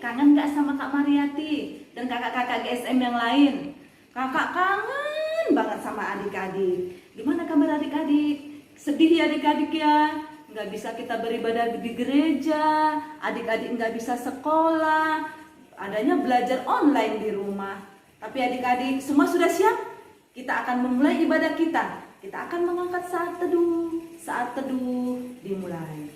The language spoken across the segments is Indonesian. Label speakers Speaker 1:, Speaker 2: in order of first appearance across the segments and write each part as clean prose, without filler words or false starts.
Speaker 1: Kangen gak sama Kak Mariati dan kakak-kakak GSM yang lain? Kakak kangen banget sama adik-adik. Gimana kabar adik-adik? Sedih ya adik-adik ya? Nggak bisa kita beribadah di gereja, adik-adik nggak bisa sekolah, adanya belajar online di rumah. Tapi adik-adik semua sudah siap? Kita akan memulai ibadah kita. Kita akan mengangkat saat teduh. Saat teduh dimulai.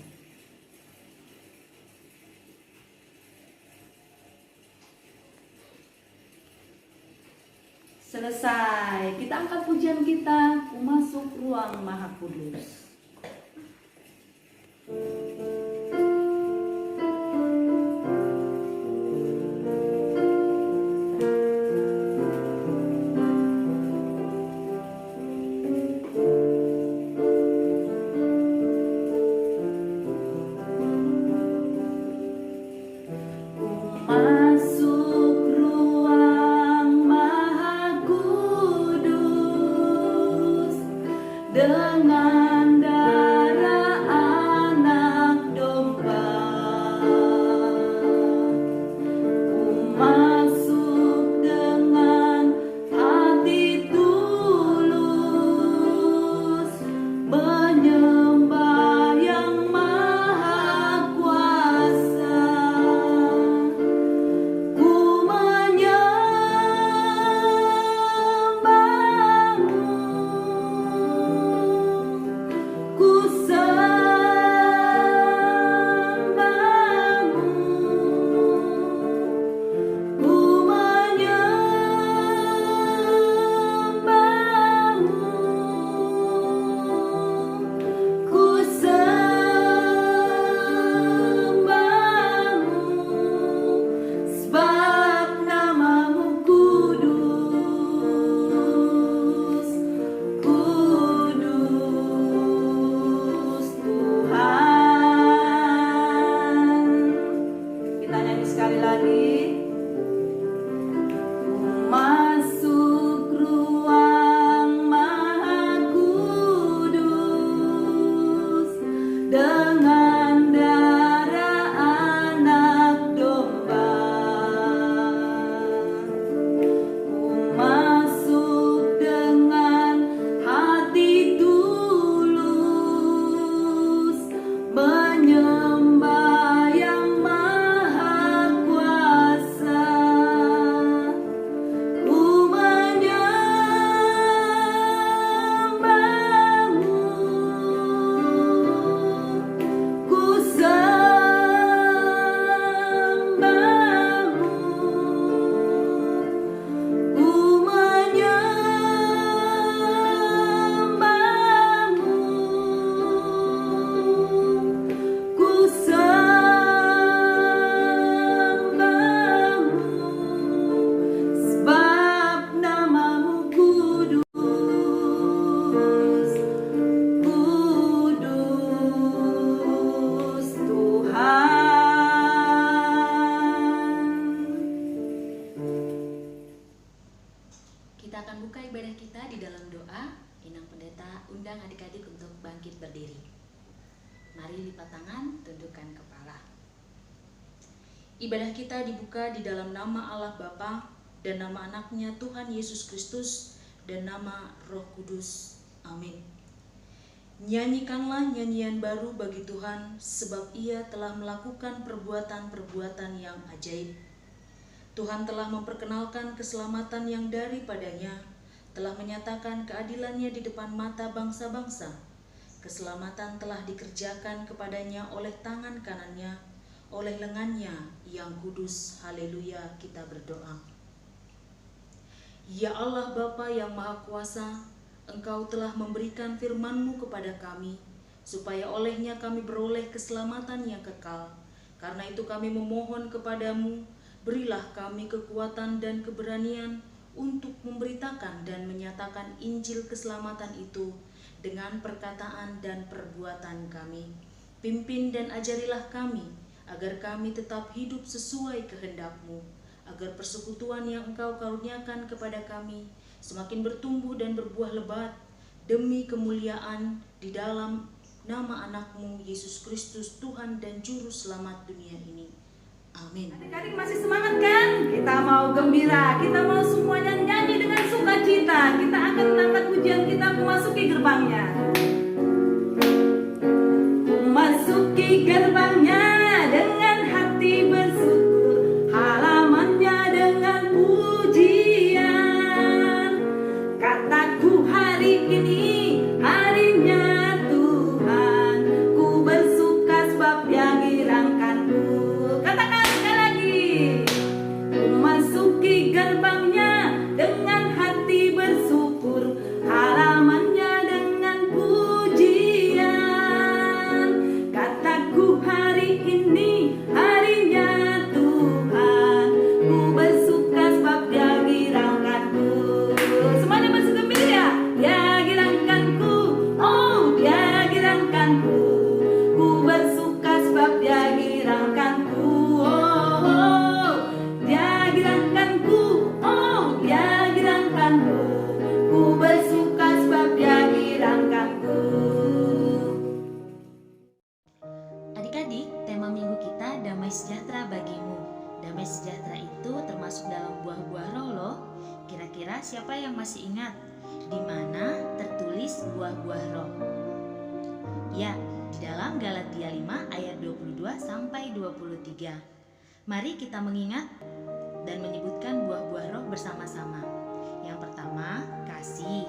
Speaker 1: Selesai, kita angkat pujian kita, Ku masuk ruang Maha Kudus. Dengan darah anak domba, ku masuk dengan hati tulus, menyembah yang maha kuasa. Ku sekali lagi, masuk ruang Maha Kudus dengan darah anak domba. Ku masuk dengan hati tulus, menyembah yang maha kuasa. Ku menyembahmu, ku sembahmu, ku menyembahmu, ku sembahmu, sebab namamu kudus, kudus Tuhan.
Speaker 2: Kita akan buka ibadah kita di dalam doa. Inang Pendeta undang adik-adik untuk bangkit berdiri. Mari lipat tangan, tundukkan kepala. Ibadah kita dibuka di dalam nama Allah Bapa dan nama anaknya Tuhan Yesus Kristus dan nama Roh Kudus. Amin. Nyanyikanlah nyanyian baru bagi Tuhan, sebab Ia telah melakukan perbuatan-perbuatan yang ajaib. Tuhan telah memperkenalkan keselamatan yang daripadanya. telah menyatakan keadilannya di depan mata bangsa-bangsa. Keselamatan telah dikerjakan kepadanya oleh tangan kanannya, oleh lengannya yang kudus. Haleluya, kita berdoa. Ya Allah Bapa yang Maha Kuasa, Engkau telah memberikan firman-Mu kepada kami, supaya olehnya kami beroleh keselamatan yang kekal. Karena itu kami memohon kepadamu, berilah kami kekuatan dan keberanian untuk memberitakan dan menyatakan Injil keselamatan itu dengan perkataan dan perbuatan kami. Pimpin dan ajarilah kami, agar kami tetap hidup sesuai kehendak-Mu, agar persekutuan yang Engkau karuniakan kepada kami semakin bertumbuh dan berbuah lebat, demi kemuliaan di dalam nama anak-Mu, Yesus Kristus, Tuhan dan Juru Selamat dunia ini. Amin.
Speaker 1: Adik-adik masih semangat kan? Kita mau gembira, kita mau semuanya nyanyi dengan sukacita. Kita akan mengangkat pujian kita memasuki gerbangnya. Memasuki gerbangnya dengan hati bersyukur, halamannya dengan pujian. Kataku hari ini harinya Tuhan, ku bersuka sebab Dia girangkanku. Katakan sekali lagi. Memasuki gerbangnya dengan hati bersyukur, halamannya dengan pujian. Kataku hari ini harinya Tuhan, ku bersuka sebab Dia girangkanku. Semuanya bergembira ya. Dia girangkanku, oh Dia girangkanku, ku bersuka sebab Dia girangkanku. Dia girangkanku, oh Dia girangkanku, ku bersuka sebab Dia girangkanku.
Speaker 2: Adik-adik, tema minggu kita damai sejahtera bagimu. Damai sejahtera itu termasuk dalam buah-buah roh loh. Kira-kira siapa yang masih ingat di mana tertulis buah-buah roh? Ya, di dalam Galatia 5 ayat 22 sampai 23. Mari kita mengingat dan menyebutkan buah-buah roh bersama-sama. Yang pertama, kasih,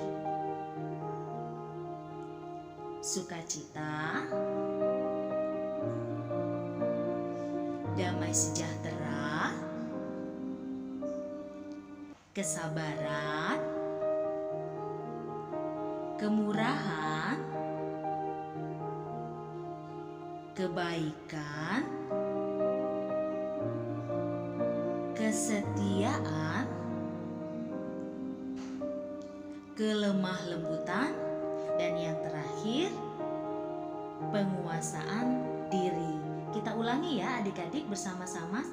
Speaker 2: sukacita, damai sejahtera, kesabaran, kemurahan, kebaikan, kesetiaan, kelemah lembutan, dan yang terakhir, penguasaan diri. Kita ulangi ya adik-adik bersama-sama.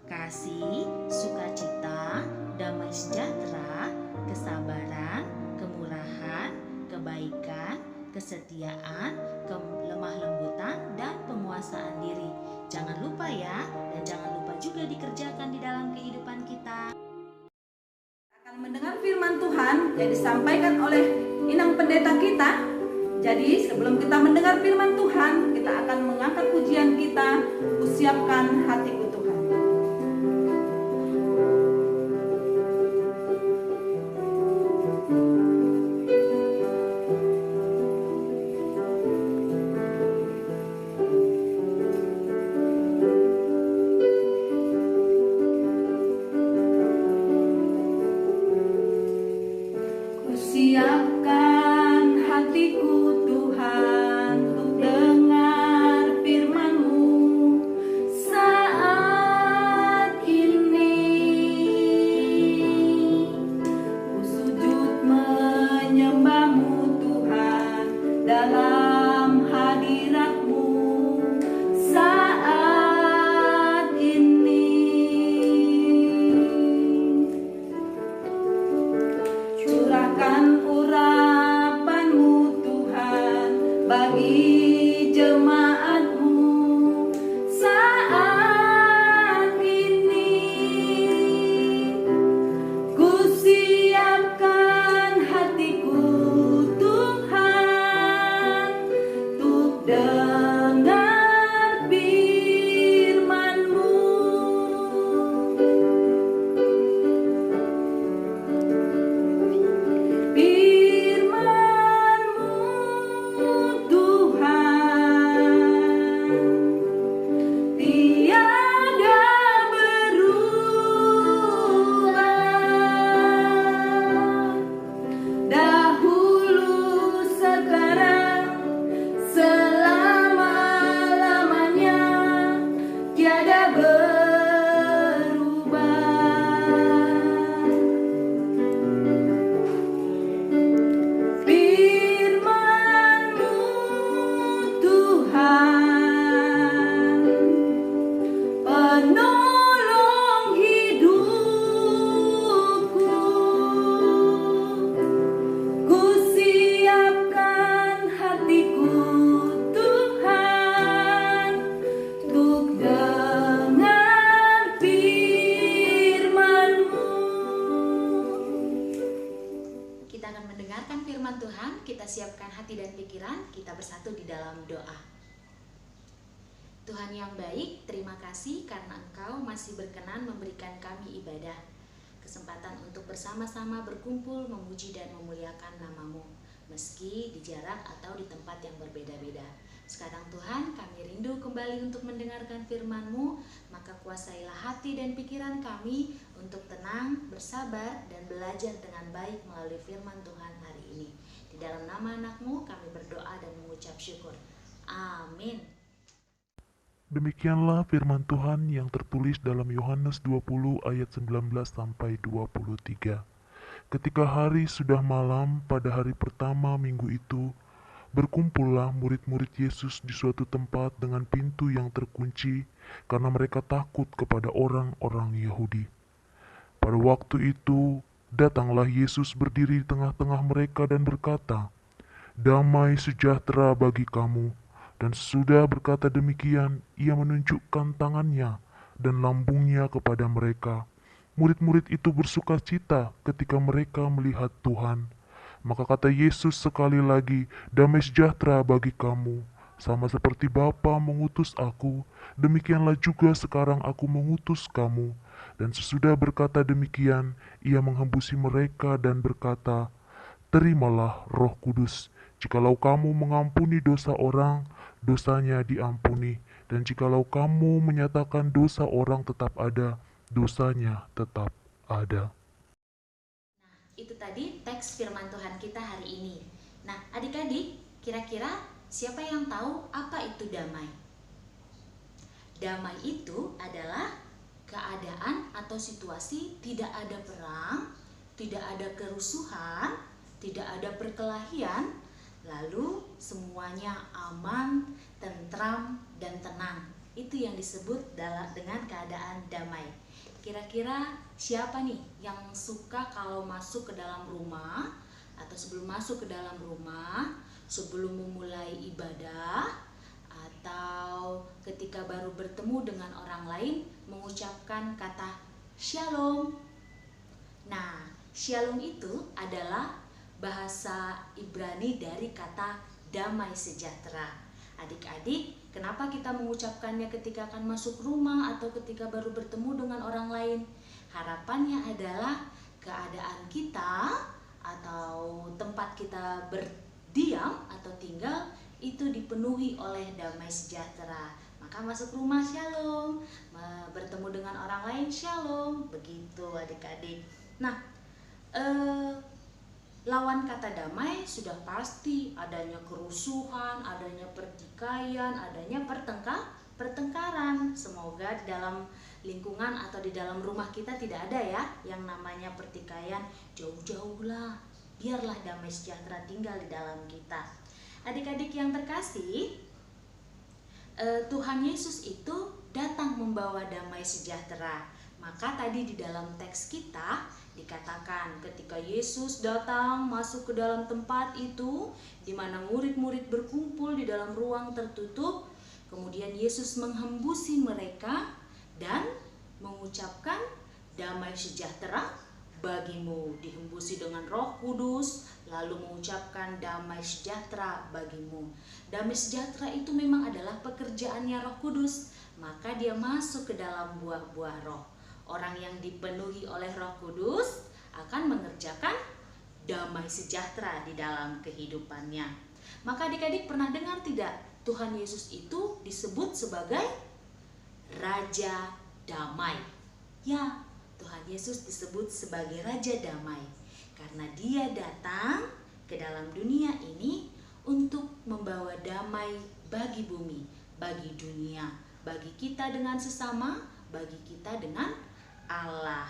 Speaker 2: Kasih, sukacita, damai sejahtera, kesabaran, kemurahan, kebaikan, kesetiaan, kelemah lembutan, dan penguasaan diri. Jangan lupa ya, dan jangan lupa juga dikerjakan di dalam kehidupan kita.
Speaker 1: Akan mendengar firman Tuhan yang disampaikan oleh inang pendeta kita. Jadi sebelum kita mendengar firman Tuhan, kita akan mengangkat pujian kita, Kusiapkan hatiku Tuhan. Kusiapkan hatiku Tuhan untuk dengar firman-Mu saat
Speaker 2: Tuhan, kita siapkan hati dan pikiran, kita bersatu di dalam doa. Tuhan yang baik, terima kasih karena Engkau masih berkenan memberikan kami ibadah, kesempatan untuk bersama-sama berkumpul, memuji dan memuliakan nama-Mu, meski di jarak atau di tempat yang berbeda-beda. Sekarang Tuhan, kami rindu kembali untuk mendengarkan firman-Mu, maka kuasailah hati dan pikiran kami untuk tenang, bersabar, dan belajar dengan baik melalui firman Tuhan hari ini. Di dalam nama anak-Mu kami berdoa dan mengucap syukur. Amin.
Speaker 3: Demikianlah firman Tuhan yang tertulis dalam Yohanes 20 ayat 19 sampai 23. Ketika hari sudah malam pada hari pertama minggu itu, berkumpullah murid-murid Yesus di suatu tempat dengan pintu yang terkunci karena mereka takut kepada orang-orang Yahudi. Pada waktu itu, datanglah Yesus berdiri di tengah-tengah mereka dan berkata, "Damai sejahtera bagi kamu." Dan sesudah berkata demikian, ia menunjukkan tangannya dan lambungnya kepada mereka. Murid-murid itu bersuka cita ketika mereka melihat Tuhan. Maka kata Yesus sekali lagi, "Damai sejahtera bagi kamu. Sama seperti Bapa mengutus aku, demikianlah juga sekarang aku mengutus kamu." Dan sesudah berkata demikian, ia menghembusi mereka dan berkata, "Terimalah Roh Kudus. Jikalau kamu mengampuni dosa orang, dosanya diampuni. Dan jikalau kamu menyatakan dosa orang tetap ada, dosanya tetap ada."
Speaker 2: Itu tadi teks firman Tuhan kita hari ini. Nah, adik-adik, kira-kira siapa yang tahu apa itu damai? Damai itu adalah keadaan atau situasi tidak ada perang, tidak ada kerusuhan, tidak ada perkelahian, lalu semuanya aman, tentram, dan tenang. Itu yang disebut dengan keadaan damai. Kira-kira siapa nih yang suka kalau masuk ke dalam rumah atau sebelum masuk ke dalam rumah, sebelum memulai ibadah atau ketika baru bertemu dengan orang lain mengucapkan kata shalom. Nah, shalom itu adalah bahasa Ibrani dari kata damai sejahtera. Adik-adik, kenapa kita mengucapkannya ketika akan masuk rumah atau ketika baru bertemu dengan orang lain? Harapannya adalah keadaan kita atau tempat kita berdiam atau tinggal itu dipenuhi oleh damai sejahtera. Maka masuk rumah shalom, bertemu dengan orang lain shalom, begitu adik-adik. Nah, lawan kata damai sudah pasti adanya kerusuhan, adanya pertikaian, adanya pertengkaran. Semoga di dalam lingkungan atau di dalam rumah kita tidak ada ya yang namanya pertikaian. Jauh-jauhlah, biarlah damai sejahtera tinggal di dalam kita. Adik-adik yang terkasih, Tuhan Yesus itu datang membawa damai sejahtera. Maka tadi di dalam teks kita dikatakan ketika Yesus datang masuk ke dalam tempat itu di mana murid-murid berkumpul di dalam ruang tertutup, kemudian Yesus menghembusi mereka dan mengucapkan damai sejahtera bagimu, dihembusi dengan Roh Kudus lalu mengucapkan damai sejahtera bagimu. Damai sejahtera itu memang adalah pekerjaannya Roh Kudus, maka dia masuk ke dalam buah-buah roh. Orang yang dipenuhi oleh Roh Kudus akan mengerjakan damai sejahtera di dalam kehidupannya. Maka adik-adik pernah dengar tidak Tuhan Yesus itu disebut sebagai Raja Damai? Ya, Tuhan Yesus disebut sebagai Raja Damai karena dia datang ke dalam dunia ini untuk membawa damai bagi bumi, bagi dunia, bagi kita dengan sesama, bagi kita dengan Allah.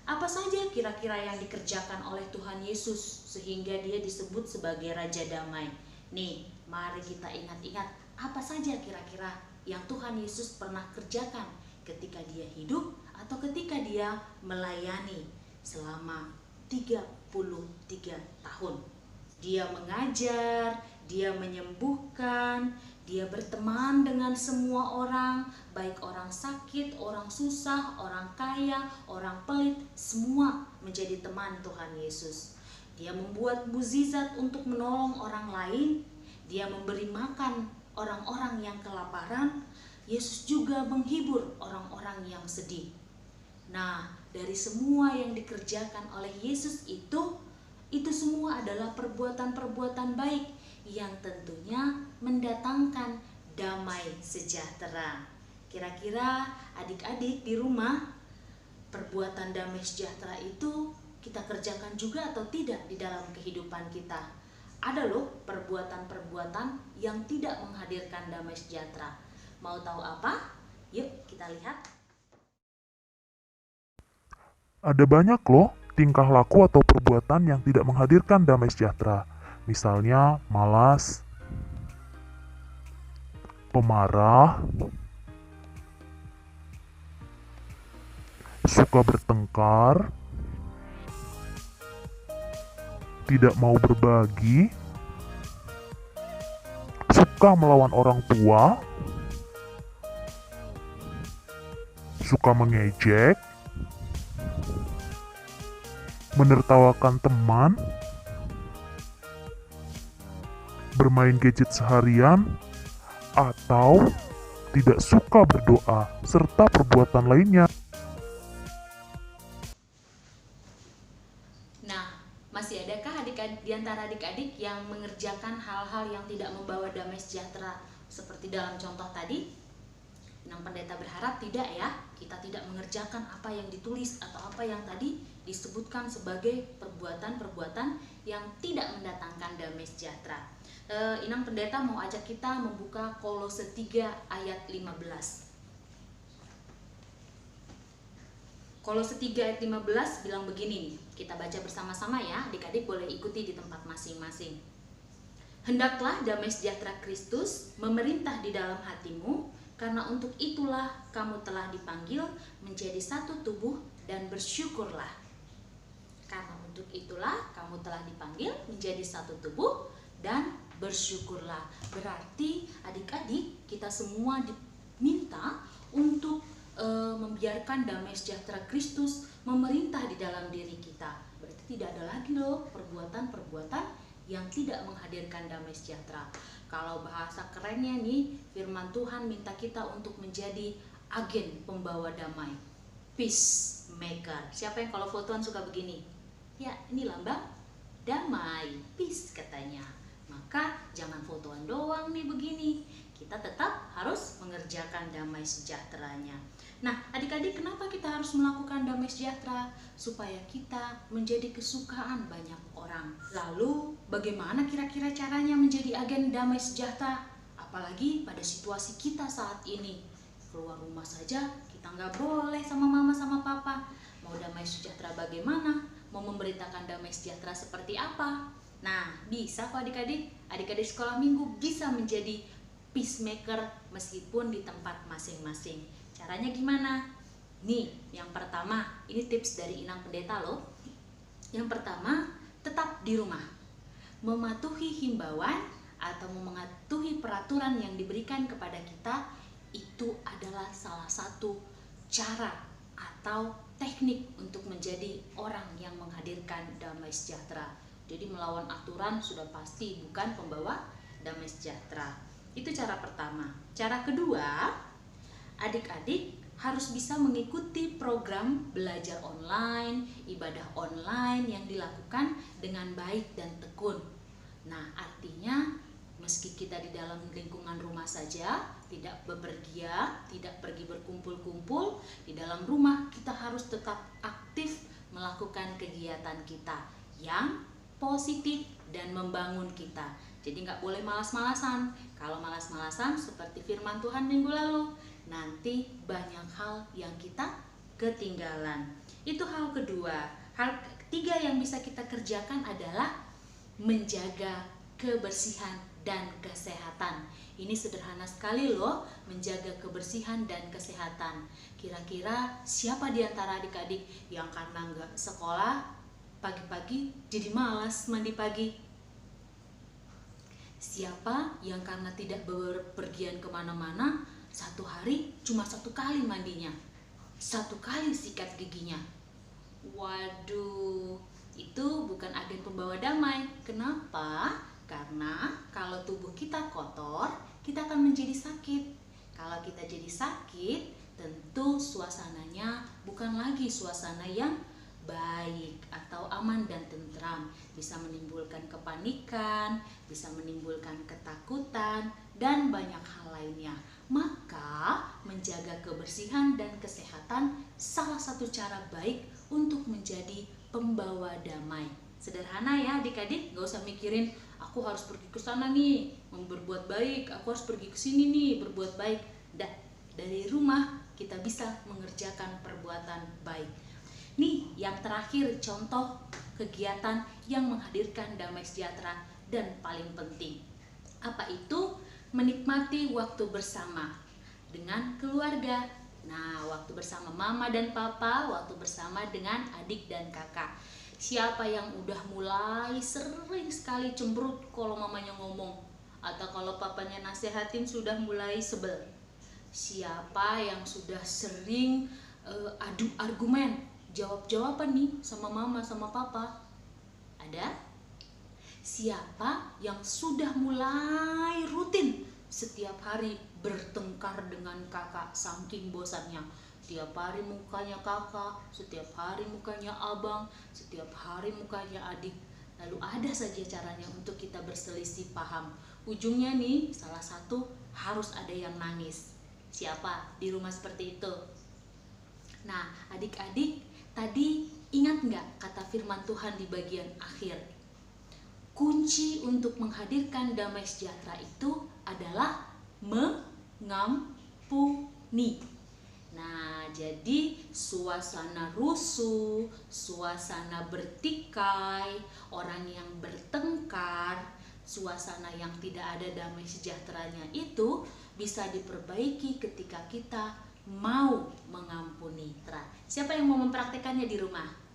Speaker 2: Apa saja kira-kira yang dikerjakan oleh Tuhan Yesus sehingga dia disebut sebagai Raja Damai? Nih, mari kita ingat-ingat apa saja kira-kira yang Tuhan Yesus pernah kerjakan ketika dia hidup atau ketika dia melayani selama 33 tahun. Dia mengajar, dia menyembuhkan, dia berteman dengan semua orang, baik orang sakit, orang susah, orang kaya, orang pelit, semua menjadi teman Tuhan Yesus. Dia membuat mukjizat untuk menolong orang lain. Dia memberi makan orang-orang yang kelaparan. Yesus juga menghibur orang-orang yang sedih. Nah, dari semua yang dikerjakan oleh Yesus itu semua adalah perbuatan-perbuatan baik yang tentunya mendatangkan damai sejahtera. Kira-kira adik-adik di rumah, perbuatan damai sejahtera itu kita kerjakan juga atau tidak di dalam kehidupan kita? Ada loh perbuatan-perbuatan yang tidak menghadirkan damai sejahtera. Mau tahu apa? Yuk kita lihat.
Speaker 3: Ada banyak loh tingkah laku atau perbuatan yang tidak menghadirkan damai sejahtera. Misalnya malas, pemarah, suka bertengkar, tidak mau berbagi, suka melawan orang tua, suka mengejek, menertawakan teman, bermain gadget seharian, atau tidak suka berdoa, serta perbuatan lainnya.
Speaker 2: Nah, masih adakah di antara adik-adik yang mengerjakan hal-hal yang tidak membawa damai sejahtera seperti dalam contoh tadi? Inang Pendeta berharap tidak ya, kita tidak mengerjakan apa yang ditulis atau apa yang tadi disebutkan sebagai perbuatan-perbuatan yang tidak mendatangkan damai sejahtera. Inang Pendeta mau ajak kita membuka Kolose 3 ayat 15. Kolose 3 ayat 15 bilang begini, kita baca bersama-sama ya, adik-adik boleh ikuti di tempat masing-masing. Hendaklah damai sejahtera Kristus memerintah di dalam hatimu, karena untuk itulah kamu telah dipanggil menjadi satu tubuh dan bersyukurlah. Karena untuk itulah kamu telah dipanggil menjadi satu tubuh dan bersyukurlah. Berarti adik-adik kita semua diminta untuk membiarkan damai sejahtera Kristus memerintah di dalam diri kita. Berarti tidak ada lagi loh perbuatan-perbuatan yang tidak menghadirkan damai sejahtera. Kalau bahasa kerennya nih, firman Tuhan minta kita untuk menjadi agen pembawa damai, peacemaker. Siapa yang kalau fotoan suka begini? Ya, ini lambang damai, peace katanya. Maka jangan fotoan doang nih begini, kita tetap harus mengerjakan damai sejahteranya. Nah, adik-adik, kenapa kita harus melakukan damai sejahtera? Supaya kita menjadi kesukaan banyak orang. Lalu, bagaimana kira-kira caranya menjadi agen damai sejahtera? Apalagi pada situasi kita saat ini. Keluar rumah saja, kita nggak boleh sama mama sama papa. Mau damai sejahtera bagaimana? Mau memberitakan damai sejahtera seperti apa? Nah, bisa kok adik-adik. Adik-adik sekolah minggu bisa menjadi peacemaker meskipun di tempat masing-masing. Caranya gimana? Nih, yang pertama, ini tips dari Inang Pendeta loh. Yang pertama, tetap di rumah. Mematuhi himbauan atau mematuhi peraturan yang diberikan kepada kita itu adalah salah satu cara atau teknik untuk menjadi orang yang menghadirkan damai sejahtera. Jadi melawan aturan sudah pasti bukan pembawa damai sejahtera. Itu cara pertama. Cara kedua, adik-adik harus bisa mengikuti program belajar online, ibadah online yang dilakukan dengan baik dan tekun. Nah, artinya meski kita di dalam lingkungan rumah saja, tidak bepergian, tidak pergi berkumpul-kumpul, di dalam rumah kita harus tetap aktif melakukan kegiatan kita yang positif dan membangun kita. Jadi nggak boleh malas-malasan. Kalau malas-malasan seperti firman Tuhan minggu lalu, nanti banyak hal yang kita ketinggalan. Itu hal kedua. Hal ketiga yang bisa kita kerjakan adalah menjaga kebersihan dan kesehatan. Ini sederhana sekali loh, menjaga kebersihan dan kesehatan. Kira-kira siapa di antara adik-adik yang karena nggak sekolah pagi-pagi jadi malas mandi pagi? Siapa yang karena tidak berpergian kemana-mana, satu hari cuma satu kali mandinya, satu kali sikat giginya? Waduh, itu bukan agen pembawa damai. Kenapa? Karena kalau tubuh kita kotor, kita akan menjadi sakit. Kalau kita jadi sakit, tentu suasananya bukan lagi suasana yang baik atau aman dan tentram. Bisa menimbulkan kepanikan, bisa menimbulkan ketakutan, dan banyak hal lainnya. Maka menjaga kebersihan dan kesehatan salah satu cara baik untuk menjadi pembawa damai. Sederhana ya adik-adik, gak usah mikirin aku harus pergi ke sana nih berbuat baik, aku harus pergi ke sini nih berbuat baik. Dari rumah kita bisa mengerjakan perbuatan baik. Nih yang terakhir, contoh kegiatan yang menghadirkan damai sejahtera dan paling penting. Apa itu? Menikmati waktu bersama dengan keluarga. Nah, waktu bersama mama dan papa, waktu bersama dengan adik dan kakak. Siapa yang udah mulai sering sekali cemberut kalau mamanya ngomong, atau kalau papanya nasehatin sudah mulai sebel? Siapa yang sudah sering adu argumen, jawab-jawaban nih sama mama sama papa? Ada? Siapa yang sudah mulai rutin setiap hari bertengkar dengan kakak saking bosannya? Setiap hari mukanya kakak, setiap hari mukanya abang, setiap hari mukanya adik. Lalu ada saja caranya untuk kita berselisih paham. Ujungnya nih, salah satu harus ada yang nangis. Siapa di rumah seperti itu? Nah, adik-adik, tadi ingat nggak kata firman Tuhan di bagian akhir? Kunci untuk menghadirkan damai sejahtera itu adalah mengampuni. Nah, jadi suasana rusuh, suasana bertikai, orang yang bertengkar, suasana yang tidak ada damai sejahteranya itu bisa diperbaiki ketika kita mau mengampuni. Siapa yang mau mempraktekannya di rumah?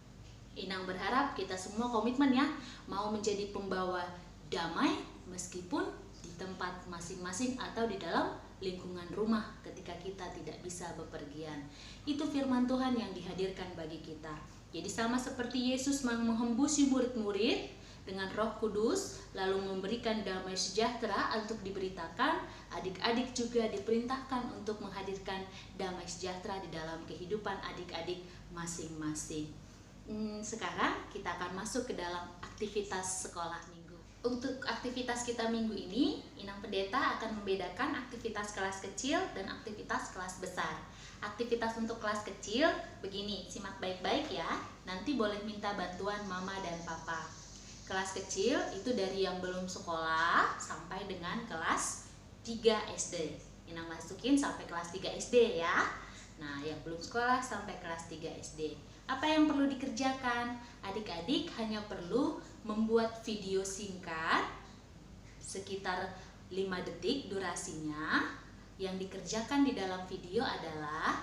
Speaker 2: Inang berharap kita semua komitmen ya, mau menjadi pembawa damai meskipun di tempat masing-masing atau di dalam lingkungan rumah ketika kita tidak bisa bepergian. Itu firman Tuhan yang dihadirkan bagi kita. Jadi sama seperti Yesus menghembusi murid-murid dengan Roh Kudus lalu memberikan damai sejahtera untuk diberitakan, adik-adik juga diperintahkan untuk menghadirkan damai sejahtera di dalam kehidupan adik-adik masing-masing. Sekarang kita akan masuk ke dalam aktivitas sekolah minggu. Untuk aktivitas kita minggu ini, Inang Pendeta akan membedakan aktivitas kelas kecil dan aktivitas kelas besar. Aktivitas untuk kelas kecil begini, simak baik-baik ya. Nanti boleh minta bantuan mama dan papa. Kelas kecil itu dari yang belum sekolah sampai dengan kelas 3 SD. Inang masukin sampai kelas 3 SD ya. Nah, yang belum sekolah sampai kelas 3 SD. Apa yang perlu dikerjakan? Adik-adik hanya perlu membuat video singkat sekitar 5 detik durasinya. Yang dikerjakan di dalam video adalah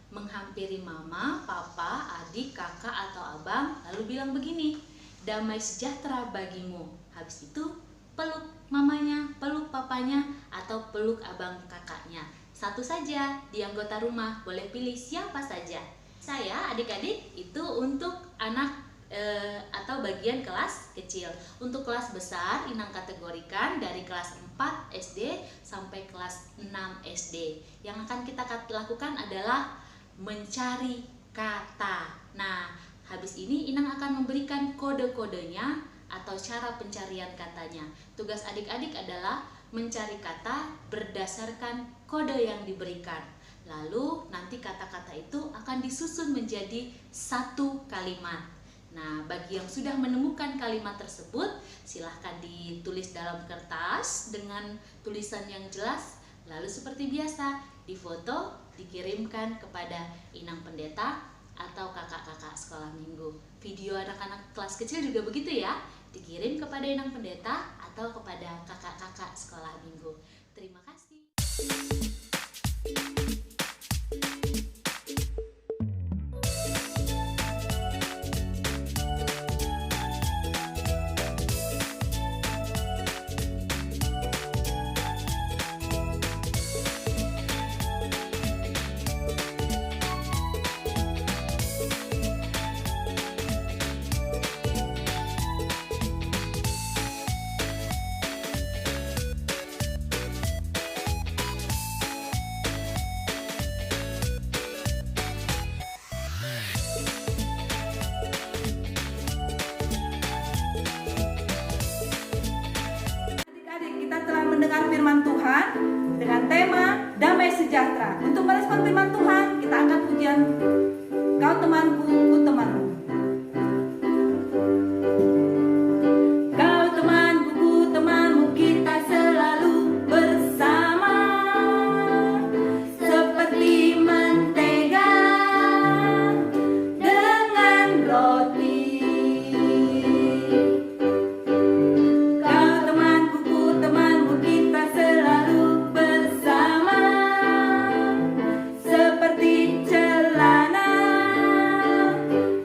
Speaker 2: menghampiri mama, papa, adik, kakak, atau abang, lalu bilang begini, damai sejahtera bagimu. Habis itu peluk mamanya, peluk papanya, atau peluk abang kakaknya. Satu saja di anggota rumah, boleh pilih siapa saja. Saya, adik-adik, itu untuk anak atau bagian kelas kecil. Untuk kelas besar, Inang kategorikan dari kelas 4 SD sampai kelas 6 SD. Yang akan kita lakukan adalah mencari kata. Nah, habis ini Inang akan memberikan kode-kodenya atau cara pencarian katanya. Tugas adik-adik adalah mencari kata berdasarkan kode yang diberikan. Lalu nanti kata-kata itu akan disusun menjadi satu kalimat. Nah, bagi yang sudah menemukan kalimat tersebut, silahkan ditulis dalam kertas dengan tulisan yang jelas. Lalu seperti biasa, difoto, dikirimkan kepada Inang Pendeta atau kakak-kakak sekolah minggu. Video anak-anak kelas kecil juga begitu ya, dikirim kepada Inang Pendeta atau kepada kakak-kakak sekolah minggu. Terima kasih.
Speaker 1: sejahtera. Untuk merespon firman Tuhan, kita angkat pujian Kau Temanku, Ku Temanmu. Kau temanku, ku temanmu, kita selalu bersama, seperti mentega dengan roti. Kau temanku, ku temanmu, kita selalu bersama, seperti celana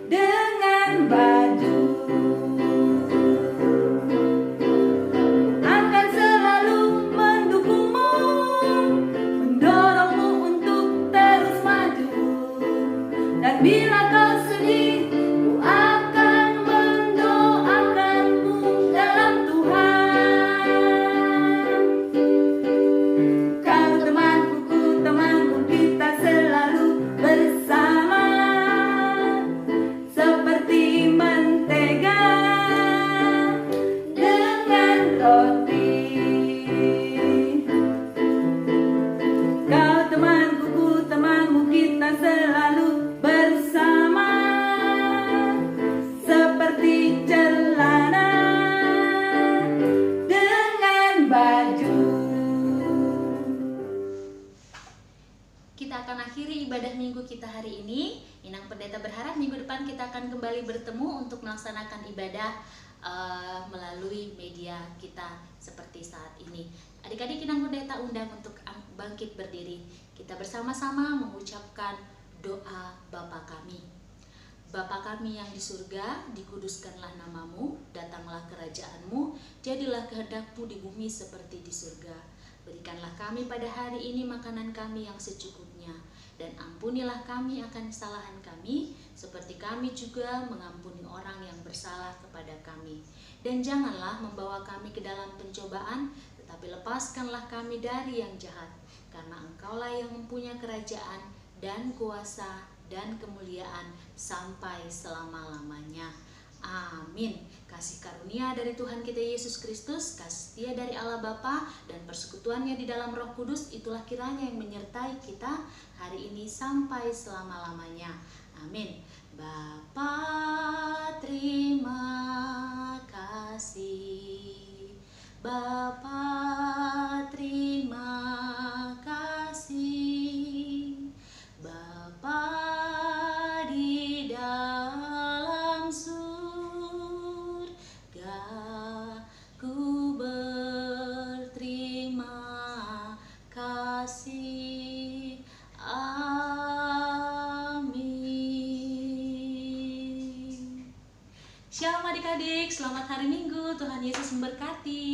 Speaker 1: dengan baju. Akan selalu mendukungmu, mendorongmu untuk terus maju. Dan bila kau sedih, ku akan mendoakanmu dalam Tuhan. Kau temanku, ku temanmu, kita selalu bersama, seperti mentega dengan roti. Kau temanku, ku temanmu, kita selalu bersama, seperti celana dengan baju.
Speaker 2: Kita akan akhiri ibadah minggu kita hari ini. Inang Pendeta berharap minggu depan kita akan kembali bertemu untuk melaksanakan ibadah melalui media kita seperti saat ini. Adik-adik, Inang Pendeta undang untuk bangkit berdiri. Kita bersama-sama mengucapkan doa Bapa kami. Bapa kami yang di surga, dikuduskanlah namamu, datanglah kerajaanmu, jadilah kehendakmu di bumi seperti di surga. Berikanlah kami pada hari ini makanan kami yang secukupnya, dan ampunilah kami akan kesalahan kami, seperti kami juga mengampuni orang yang bersalah kepada kami. Dan janganlah membawa kami ke dalam pencobaan, tetapi lepaskanlah kami dari yang jahat, karena Engkaulah yang mempunyai kerajaan dan kuasa dan kemuliaan sampai selama-lamanya. Amin. Kasih karunia dari Tuhan kita Yesus Kristus, kasih setia dari Allah Bapa, dan persekutuannya di dalam Roh Kudus, itulah kiranya yang menyertai kita hari ini sampai selama-lamanya. Amin. Bapa, terima kasih. Bapa, terima kasih. Bapa di dalam surga, ku berterima kasih. Amin. Shalom adik-adik, selamat hari Minggu. Tuhan Yesus memberkati.